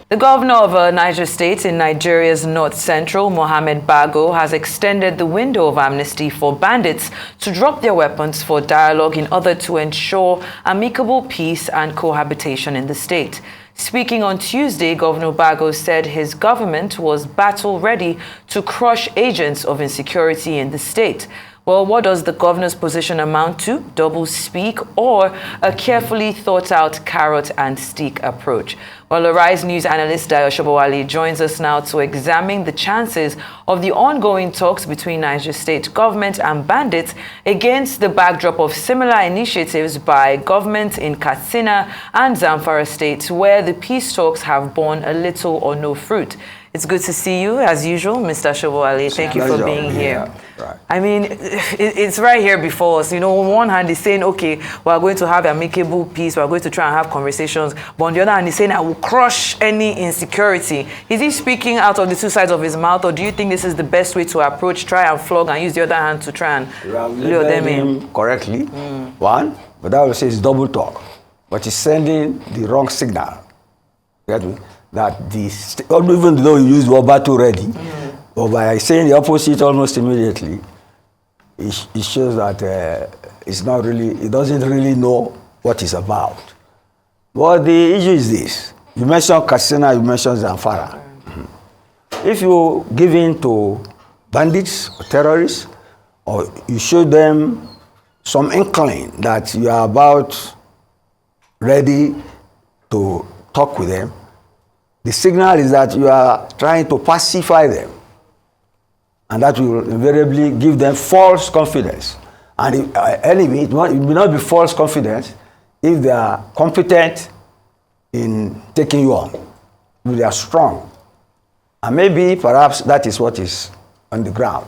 The governor of Niger State in Nigeria's north central, Mohammed Bago, has extended the window of amnesty for bandits to drop their weapons for dialogue in order to ensure amicable peace and cohabitation in the state. Speaking on Tuesday, Governor Bago said his government was battle-ready to crush agents of insecurity in the state. Well, what does the governor's position amount to? Double speak or a carefully thought out carrot and stick approach? Well, Arise News analyst Dayo Sobowale joins us now to examine the chances of the ongoing talks between Niger State government and bandits against the backdrop of similar initiatives by governments in Katsina and Zamfara states, where the peace talks have borne a little or no fruit. It's good to see you, as usual, Mr. Sobowale. Thank you for being here. Right. I mean, it's right here before us. You know, on one hand, he's saying, okay, we're going to have amicable peace, we're going to try and have conversations. But on the other hand, he's saying, I will crush any insecurity. Is he speaking out of the two sides of his mouth, or do you think this is the best way to approach, try and flog, and use the other hand to try and lure them in? Correctly. One, but I would say it's double talk. But he's sending the wrong signal. Get me? That even though you use battle ready, but by saying the opposite almost immediately, it shows that it's not really, it doesn't really know what it's about. But the issue is this. You mentioned Katsina, you mentioned Zamfara. If you give in to bandits or terrorists, or you show them some inkling that you are about ready to talk with them, the signal is that you are trying to pacify them. And that will invariably give them false confidence. And anyway, it may not be false confidence if they are competent in taking you on, if they are strong. And maybe, perhaps, that is what is on the ground.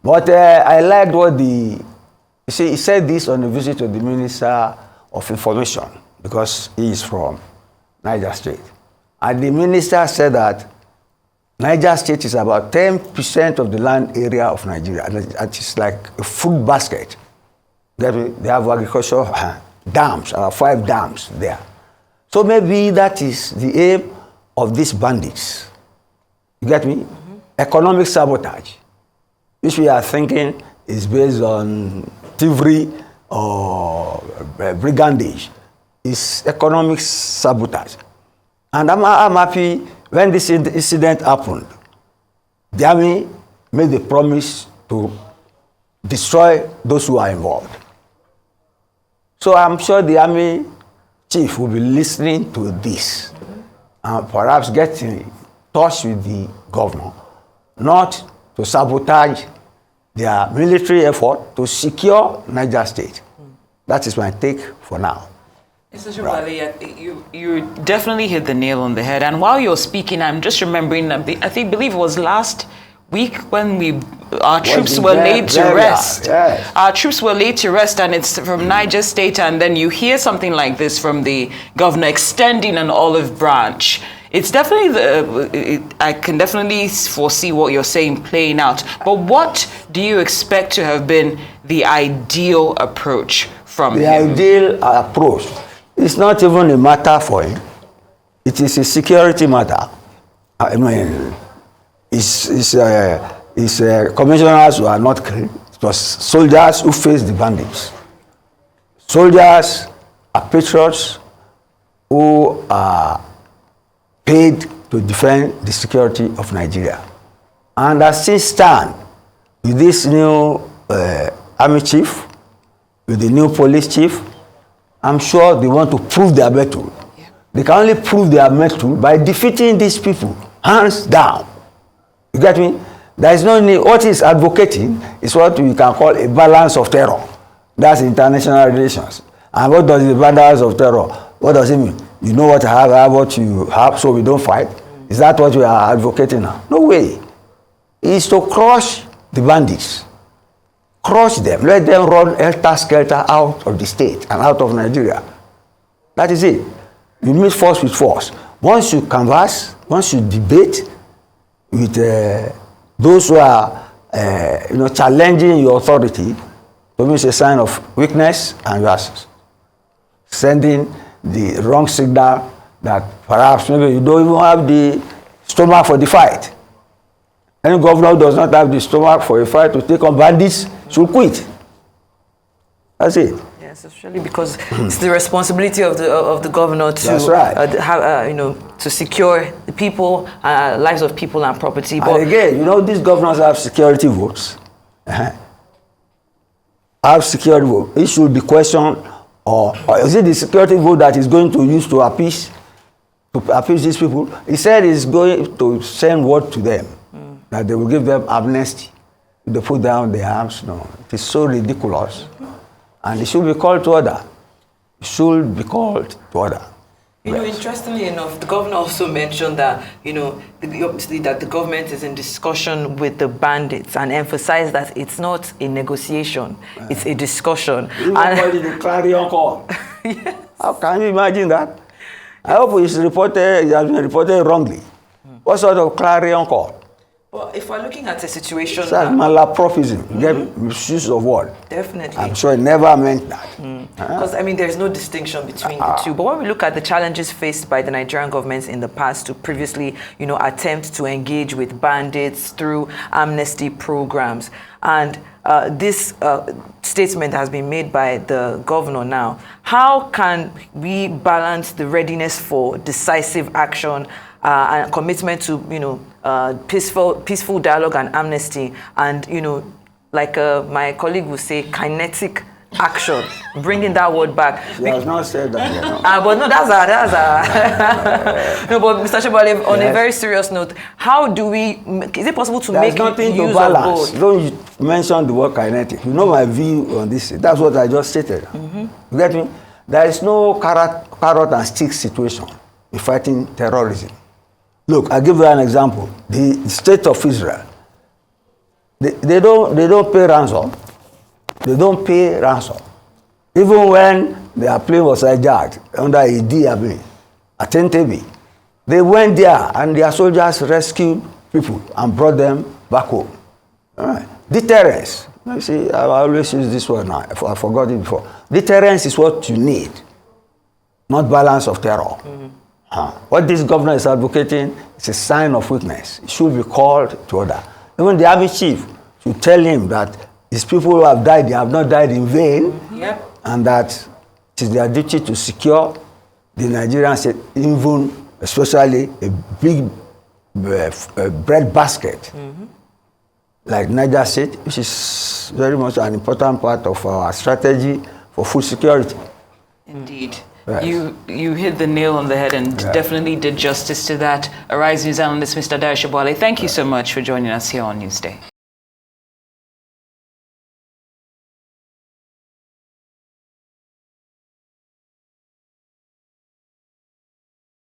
But I liked what he said this on a visit to the Minister of Information, because he is from Niger State. And the minister said that Niger State is about 10% of the land area of Nigeria. And it's like a food basket. They have agricultural dams, 5 dams there. So maybe that is the aim of these bandits. You get me? Economic sabotage, which we are thinking is based on thievery or brigandage. It's economic sabotage. And I'm happy when this incident happened. The army made a promise to destroy those who are involved. So I'm sure the army chief will be listening to this and perhaps get in touch with the governor, not to sabotage their military effort to secure Niger State. That is my take for now. Mr. Sobowale, you definitely hit the nail on the head. And while you're speaking, I'm just remembering, believe it was last week when our troops were laid to rest. Yes. Our troops were laid to rest, and it's from Niger State, and then you hear something like this from the governor extending an olive branch. It's definitely, I can definitely foresee what you're saying playing out. But what do you expect to have been the ideal approach from him? The ideal approach. It's not even a matter for him. It is a security matter. I mean, commissioners who are not clean. It was soldiers who faced the bandits. Soldiers are patriots who are paid to defend the security of Nigeria. And as things stand, with this new army chief, with the new police chief, I'm sure they want to prove their mettle. Yeah. They can only prove their mettle by defeating these people, hands down. You get me? There is no need. What he's advocating is what we can call a balance of terror. That's international relations. And what does the balance of terror? What does it mean? You know what I have what you have, so we don't fight? Is that what we are advocating now? No way. It's to crush the bandits. Crush them, let them run helter-skelter out of the state and out of Nigeria. That is it. You meet force with force. Once you canvass, once you debate with those who are challenging your authority, to me it's a sign of weakness, and you are sending the wrong signal that perhaps maybe you don't even have the stomach for the fight. Any governor who does not have the stomach for a fight to take on bandits should quit. That's it. Yes, especially because it's the responsibility of the governor to That's right. to secure the people, lives of people and property. But and again, these governors have security votes. Have security vote. It should be questioned, or is it the security vote that is going to use to appease these people? He said he's going to send word to them that they will give them amnesty if they put down their arms. No, it is so ridiculous. And it should be called to order. It should be called to order. Interestingly enough, the governor also mentioned that, obviously that the government is in discussion with the bandits and emphasized that it's not a negotiation, it's a discussion. You call it a clarion call. Yes. How can you imagine that? I hope it has been reported wrongly. What sort of clarion call? Well, if we're looking at a situation... It's like malapropism, misuse of word. Definitely. I'm sure it never meant that. Because, there's no distinction between the two. But when we look at the challenges faced by the Nigerian governments in the past to previously, attempt to engage with bandits through amnesty programs, and this statement has been made by the governor now, how can we balance the readiness for decisive action and commitment to, peaceful dialogue and amnesty, and, like my colleague would say, kinetic action, bringing that word back. She has not said that. But no, that's no, but Mr. Sobowale, on a very serious note, how do we, is it possible to make use of both? Don't mention the word kinetic. You know my view on this. That's what I just stated. You get me? There is no carrot and stick situation in fighting terrorism. Look, I'll give you an example. The state of Israel, they don't pay ransom. They don't pay ransom. Even when their plane was hijacked under Idi Amin at Entebbe, they went there and their soldiers rescued people and brought them back home. All right. Deterrence. You see, I always use this word now. I forgot it before. Deterrence is what you need, not balance of terror. What this governor is advocating is a sign of weakness. It should be called to order. Even the army chief should tell him that these people who have died, they have not died in vain, and that it is their duty to secure the Nigerian state, even especially a big bread basket like Niger State, which is very much an important part of our strategy for food security. Indeed. Yes. You hit the nail on the head and definitely did justice to that. Arise News analyst, Mr. Dayo Sobowale, thank you so much for joining us here on Newsday.